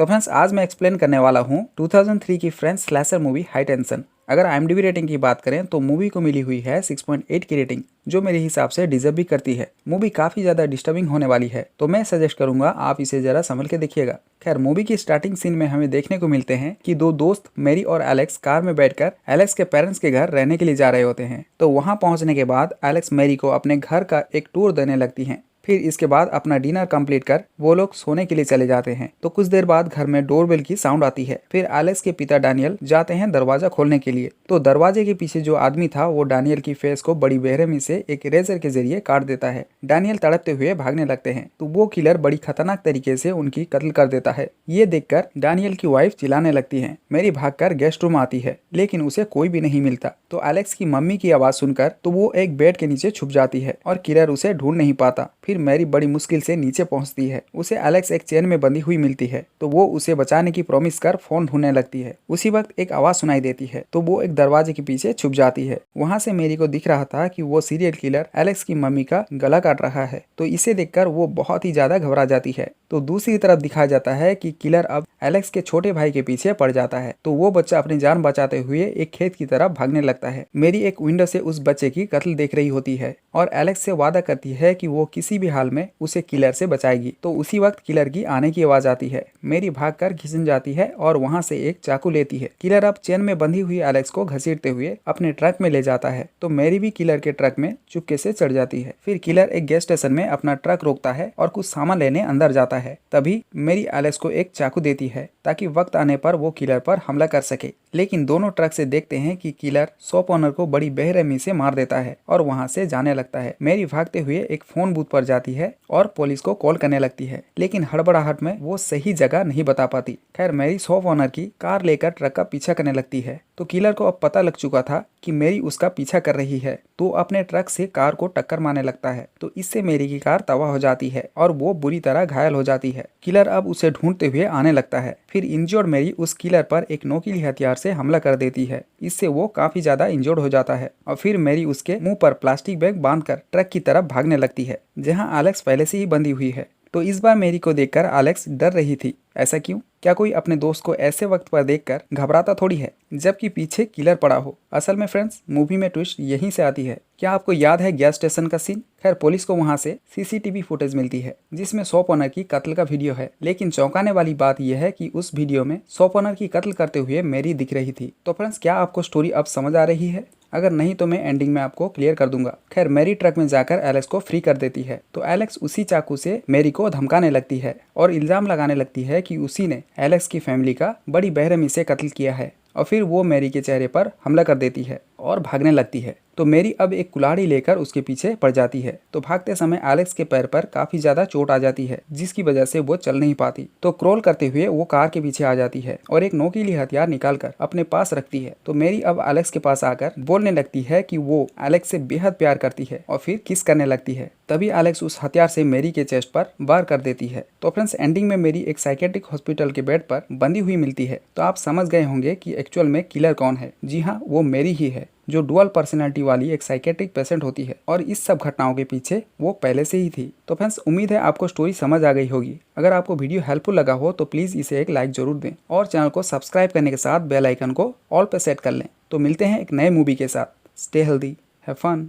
तो फ्रेंड्स आज मैं एक्सप्लेन करने वाला हूँ 2003 की French slasher movie high tension. अगर IMDb रेटिंग की बात करें तो मूवी को मिली हुई है 6.8 की रेटिंग, जो मेरे हिसाब से डिजर्व भी करती है। मूवी काफी ज्यादा डिस्टर्बिंग होने वाली है, तो मैं सजेस्ट करूंगा आप इसे जरा संभल के देखिएगा। खैर, मूवी की स्टार्टिंग सीन में हमें देखने को मिलते हैं कि दो दोस्त मैरी और एलेक्स कार में बैठकर एलेक्स के पेरेंट्स के घर रहने के लिए जा रहे होते हैं। तो वहां पहुंचने के बाद एलेक्स मैरी को अपने घर का एक टूर देने लगती हैं। फिर इसके बाद अपना डिनर कंप्लीट कर वो लोग सोने के लिए चले जाते हैं। तो कुछ देर बाद घर में डोरबेल की साउंड आती है। फिर एलेक्स के पिता डैनियल जाते हैं दरवाजा खोलने के लिए। तो दरवाजे के पीछे जो आदमी था वो डैनियल की फेस को बड़ी बेरहमी से एक रेजर के जरिए काट देता है। डैनियल तड़पते हुए भागने लगते हैं तो वो किलर बड़ी खतरनाक तरीके से उनकी कत्ल कर देता है। ये देखकर डैनियल की वाइफ चिल्लाने लगती है। मैरी भागकर गेस्ट रूम आती है, लेकिन उसे कोई भी नहीं मिलता। तो एलेक्स की मम्मी की आवाज सुनकर तो वो एक बेड के नीचे छुप जाती है और किलर उसे ढूंढ नहीं पाता। फिर मैरी बड़ी मुश्किल से नीचे पहुंचती है। उसे एलेक्स एक चेन में बंधी हुई मिलती है, तो वो उसे बचाने की प्रॉमिस कर फोन ढूंढने लगती है। उसी वक्त एक आवाज सुनाई देती है, तो वो एक दरवाजे के पीछे छुप जाती है। वहां से मैरी को दिख रहा था कि वो सीरियल किलर एलेक्स की मम्मी का गला काट रहा है। तो इसे देखकर वो बहुत ही ज्यादा घबरा जाती है। तो दूसरी तरफ दिखाया जाता है कि किलर अब एलेक्स के छोटे भाई के पीछे पड़ जाता है। तो वो बच्चा अपनी जान बचाते हुए एक खेत की तरफ भागने लगता है। मैरी एक विंडो से उस बच्चे की कत्ल देख रही होती है और एलेक्स से वादा करती है कि वो किसी भी हाल में उसे किलर से बचाएगी। तो उसी वक्त किलर की आने की आवाज आती है। मैरी भागकर किचन जाती है और वहां से एक चाकू लेती है। किलर अब चेन में बंधी हुई एलेक्स को घसीटते हुए अपने ट्रक में ले जाता है। तो मैरी भी किलर के ट्रक में चुपके से चढ़ जाती है। फिर किलर एक गैस स्टेशन में अपना ट्रक रोकता है और कुछ सामान लेने अंदर जाता है। तभी मैरी एलेक्स को एक चाकू देती है ताकि वक्त आने पर वो किलर पर हमला कर सके। लेकिन दोनों ट्रक से देखते हैं कि किलर शॉप ओनर को बड़ी बेरहमी से मार देता है और वहां से जाने लगता है। मैरी भागते हुए एक फोन बूथ पर जाती है और पुलिस को कॉल करने लगती है, लेकिन हड़बड़ाहट में वो सही जगह नहीं बता पाती। खैर, मैरी शॉप ओनर की कार लेकर ट्रक का पीछा करने लगती है। तो किलर को अब पता लग चुका था कि मैरी उसका पीछा कर रही है, तो अपने ट्रक से कार को टक्कर मारने लगता है। तो इससे मैरी की कार तबाह हो जाती है और वो बुरी तरह घायल हो जाती है। किलर अब उसे ढूंढते हुए आने लगता है। फिर इंजर्ड मैरी उस किलर पर एक नोकीली हथियार से हमला कर देती है। इससे वो काफी ज्यादा इंजर्ड हो जाता है और फिर मैरी उसके मुंह पर प्लास्टिक बैग बांधकर ट्रक की तरफ भागने लगती है, जहां एलेक्स पहले से ही बंधी हुई है। तो इस बार मैरी को देखकर एलेक्स डर रही थी। ऐसा क्यों? क्या कोई अपने दोस्त को ऐसे वक्त पर देखकर घबराता थोड़ी है जबकि पीछे किलर पड़ा हो? असल में फ्रेंड्स, मूवी में ट्विस्ट यहीं से आती है। क्या आपको याद है गैस स्टेशन का सीन? खैर, पुलिस को वहां से CCTV फुटेज मिलती है जिसमें शॉप ओनर की कत्ल का वीडियो है। लेकिन चौंकाने वाली बात यह है कि उस वीडियो में शॉप ओनर की कत्ल करते हुए मैरी दिख रही थी। तो फ्रेंड्स, क्या आपको स्टोरी अब समझ आ रही है? अगर नहीं तो मैं एंडिंग में आपको क्लियर कर दूंगा। खैर, मैरी ट्रक में जाकर एलेक्स को फ्री कर देती है। तो एलेक्स उसी चाकू से मैरी को धमकाने लगती है और इल्जाम लगाने लगती है कि उसी ने एलेक्स की फैमिली का बड़ी बेरहमी से कत्ल किया है। और फिर वो मैरी के चेहरे पर हमला कर देती है और भागने लगती है। तो मैरी अब एक कुल्हाड़ी लेकर उसके पीछे पड़ जाती है। तो भागते समय एलेक्स के पैर पर काफी ज्यादा चोट आ जाती है, जिसकी वजह से वो चल नहीं पाती। तो क्रॉल करते हुए वो कार के पीछे आ जाती है और एक नोकीली हथियार निकालकर अपने पास रखती है। तो मैरी अब एलेक्स के पास आकर बोलने लगती है कि वो एलेक्स से बेहद प्यार करती है और फिर किस करने लगती है। तभी एलेक्स उस हथियार से मैरी के चेस्ट पर वार कर देती है। तो फ्रेंड्स, एंडिंग में मैरी एक साइकेट्रिक हॉस्पिटल के बेड पर बंधी हुई मिलती है। तो आप समझ गए होंगे कि एक्चुअल में किलर कौन है। जी हाँ, वो मैरी ही है, जो डुअल पर्सनालिटी वाली एक साइकेट्रिक पेशेंट होती है और इस सब घटनाओं के पीछे वो पहले से ही थी। तो फ्रेंड्स, उम्मीद है आपको स्टोरी समझ आ गई होगी। अगर आपको वीडियो हेल्पफुल लगा हो तो प्लीज इसे एक लाइक जरूर दें और चैनल को सब्सक्राइब करने के साथ बेल आइकन को ऑल पे सेट कर लें। तो मिलते हैं एक नए मूवी के साथ। Stay healthy, have fun.